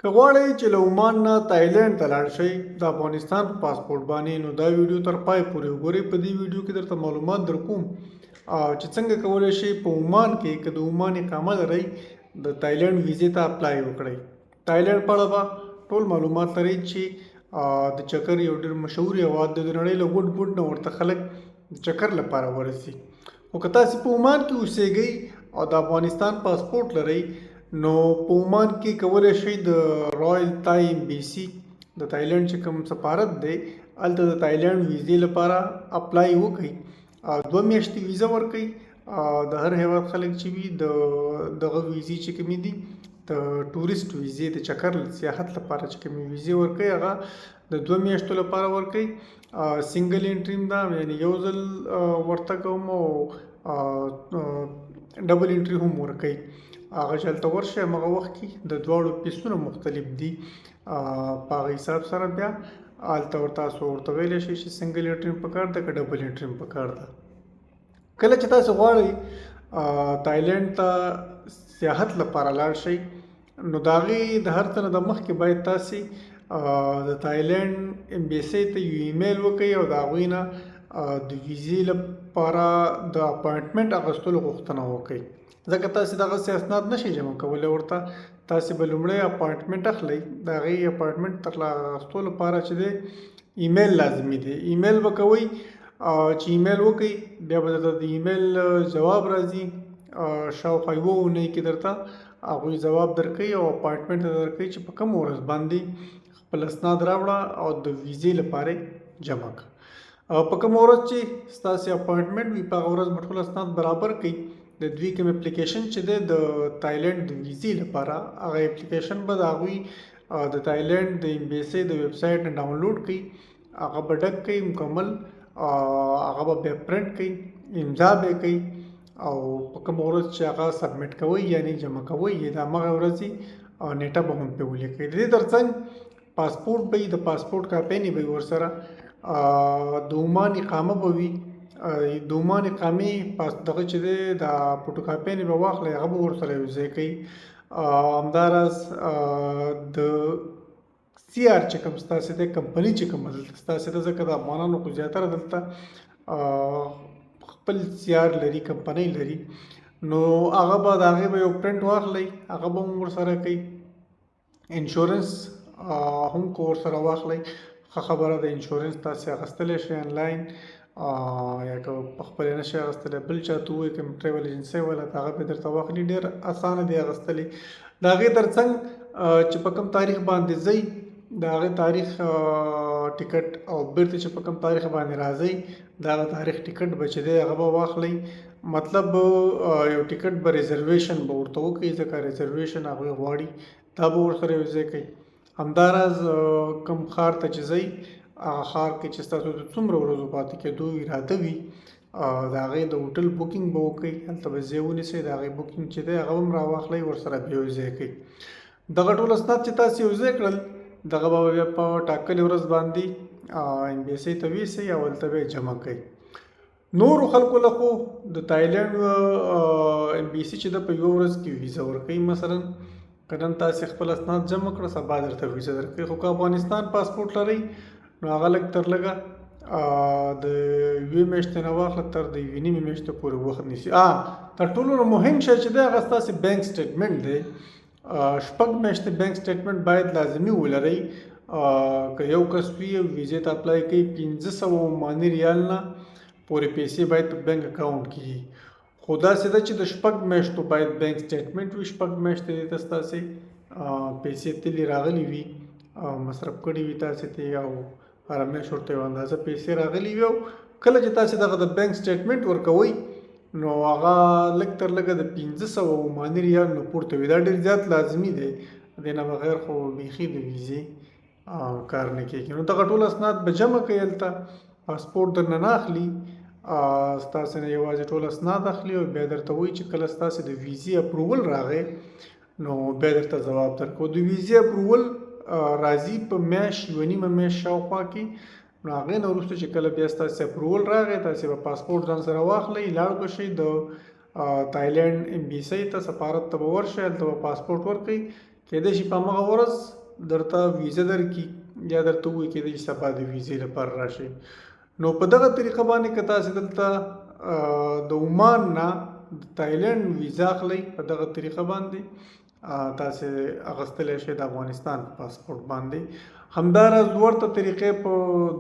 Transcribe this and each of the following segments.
که غواړئ چې له عمان نه تایلنډ ته لاړ شئ د افغانستان په پاسپورټ باندې، نو دا ویډیو تر پای پورې وګورئ. په دې ویډیو کې درته معلومات درکوم چې څنګه کولی شئ په عمان کې که د عمان اقامه لرئ د تایلنډ ویزې ته اپلای وکړئ. تایلنډ په اړه به ټول معلومات لرئ چې د چکر یو ډېر مشهور هېواد دی. د نړۍ له ګوټ ګوټ نه ورته خلک د چکر لپاره ورځي. خو که تاسې په عمان کې اوسېږئ او د افغانستان پاسپورټ لرئ، نو په عمان کې کولی شئ د رایل تای ایمبیسي د تایلنډ چې کوم سفارت دی هلته د تایلنډ ویزې لپاره اپلای وکړئ. 2 میاشتې ویزه ورکوي. د هر هېواد خلک چې وي دغه ویزې چې کومې دي د ټوریسټ ویزې د چکر سیاحت لپاره چې کومې ویزې ورکوي هغه د 2 میاشتو لپاره ورکوي. سنګل انټري ده، یعنې یو ځل ورتګ هم او ډبل انټري هم ورکوي. هغه چې هلته ورشئ همغه وخت کې د دواړو فیسونه مختلف دي. په هغه حساب سره بیا هلته تاسو ورته ویلی شئ چې سنګل انټري پکار ده که ډبل انټري پکار ده. کله چې تاسو غواړئ تایلنډ ته سیاحت لپاره لاړ شئ، نو د هغې د هر څه نه د مخکې باید تاسې د تایلنډ ایمبیسۍ ته یو ایمیل وکړئ او د هغوی نه د ویزې لپاره د اپاینټمنټ اخیستلو غوښتنه وکړئ. ځکه تاسې دغسې اسناد نشئ جمع کولی ورته. تاسې به لومړی اپاینټمنټ اخلئ. د هغې اپاینټمنټ اخیستو لپاره چې دی ایمیل لازمي دی. ایمیل به کوئ چې ایمیل وکړئ، بیا به درته د ایمیل جواب راځي. شاوخوا 1 اونۍ کې درته هغوی جواب درکوي او اپاینټمنټ درکوي چې په کوم ورځ باندې خپل اسناد راوړه او د ویزې لپاره جمع کړه. په کوم ورځ چې ستاسې اپاینټمنټ وي په هغه ورځ به ټول اسناد برابر کړئ. د دوی کوم اپلیکیشن چې دی د تایلنډ د ویزې لپاره، هغه اپلیکیشن به د هغوی د تایلنډ د ایمبیسۍ د ویب سایټ نه ډاونلوډ کړئ. هغه به ډک کړئ مکمل، هغه به بیا پرنټ کړئ، امضا به یې کړئ او په کومه ورځ چې هغه سبمیټ کوئ یعنې جمع کوئ د همغه ورځې نیټه به هم پرې ولیکئ. د دې ترڅنګ پاسپورټ به وي، د پاسپورټ کاپۍ به وي ورسره، د عمان اقامه به وي. د عمان اقامې دغه چې دی د فوټو کاپۍ به واخلئ، هغه به ورسره یو ځای کوئ. همداراز د سی آر چې کوم ستاسې دی کمپنۍ چې کومه دلته ستاسې ده، ځکه د افغانانو خو زیاتره دلته خپل سی آر لري، کمپنۍ لري، نو هغه به د هغې به یو پرنټ واخلئ، هغه به هم ورسره کوئ. انشورنس هم که ورسره واخلئ ښه خبره ده. انشورنس تاسې اخیستلی شئ آنلاین، یا که په خپله نشئ اخیستلی بل چا ته ووایئ کوم ټریول ایجنسۍ والا ته هغه به درته واخلي. ډېر اسانه دی اخیستلی. د هغې ترڅنګ چې په کوم تاریخ باندې ځئ د هغې تاریخ ټیکټ او بیرته چې په کوم تاریخ باندې راځئ د هغه تاریخ ټیکټ به چې دی هغه به واخلئ. مطلب یو ټیکټ به ریزرویشن به ورته وکړئ، ځکه ریزرویشن هغوی غواړي، دا به ورسره یو ځای کوئ. همداراز کوم ښار ته چې ځئ هغه ښار کې چې ستاسو د څومره ورځو پاتې کېدو اراده وي د هغې د هوټل بوکینګ به وکړئ، هلته به ځای ونیسئ، د هغې بوکینګ چې دی هغه هم راواخلئ، ورسره به یو ځای کوئ. دغه ټول اسناد چې تاسې یو ځای کړل دغه به بیا په ټاکلې ورځ باندې ایمبیسۍ ته ویسئ او هلته به یې جمع کوئ. نورو خلکو له خو د تایلنډ ایمبیسي چې ده په 1 ورځ کې ویزه ورکوي. مثلا که نن تاسې خپل اسناد جمع کړه، سبا درته ویزه درکوي. خو که افغانستان پاسپورټ لرئ نو هغه لږ تر لږه د 1 میاشتې نه واخله تر د 1.5 میاشتې پورې وخت نیسي. تر ټولو مهم شی چې دی هغه ستاسې بینک سټیټمنټ دی. 6 میاشتې بینک سټیټمنټ باید لازمي ولرئ. که یو کس وي ویزې ته اپلای کوي 500 عماني ریال نه پورې پیسې باید په بینک اکاونټ کې وي. خو داسې ده چې د 6 میاشتو باید بینک سټیټمنټ وي. 6 میاشتې دې ته ستاسې پیسې تلې راغلي وي، مصرف کړي وي تاسې ته، او هره میاشت ورته یو اندازه پیسې راغلي وي. او کله چې تاسې دغه د بینک سټیټمنټ ورکوئ نو هغه لږ تر لږه د 500 عماني ریال نه پورته وي. دا ډېر زیات لازمي دی. دې نه بغیر خو بیخي د ویزې کار نه کېږي. نو دغه ټول اسناد به جمع کوئ هلته. پاسپورټ درنه نه اخلي، ستاسې نه یوازې ټول اسناد اخلي او بیا درته وایي چې کله ستاسې د ویزې اپروول راغی نو بیا درته ځواب درکوو. د ویزې اپروول راځي په میاشت 1.5 میاشت شاوخوا کې. نو هغې نه وروسته چې کله بیا ستاسې اپروول راغی تاسې به پاسپورټ ځان سره واخلئ، لاړ به شئ د تایلنډ ایمبیسۍ ته، سفارت ته به ورشئ، هلته به پاسپورټ ورکړئ. کېدای شي په همغه ورځ درته ویزه درکړي یا درته ووایي کېدای شي سبا د ویزې لپاره راشئ. نو په دغه طریقه باندې که تاسې دلته د عمان نه د تایلنډ ویزا اخلئ په دغه طریقه باندې تاسې اخیستلی شئ د افغانستان په پاسپورټ باندې. همداراز ورته طریقې په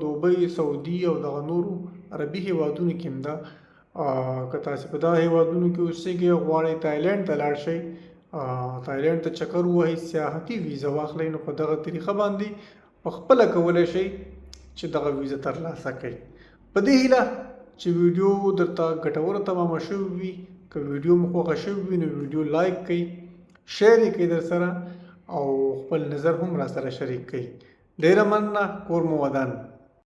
دوبۍ، سعودي او دغه نورو عربي هیوادونو کې هم ده. که تاسې په دغه هیوادونو کې اوسېږئ غواړئ تایلنډ ته لاړ شئ، تایلنډ ته چکر ووهئ، سیاحتي ویزه واخلئ، نو په دغه طریقه باندې په خپله کولی شئ چې دغه ویزه ترلاسه کړئ. په دې هیله چې ویډیو درته ګټوره تمامه شوې وي. که ویډیو مو خوښه شوې وي نو ویډیو لایک کړئ، شیر یې کړئ درسره او خپل نظر هم راسره شریک کړئ. ډېره مننه. کور مو ودان.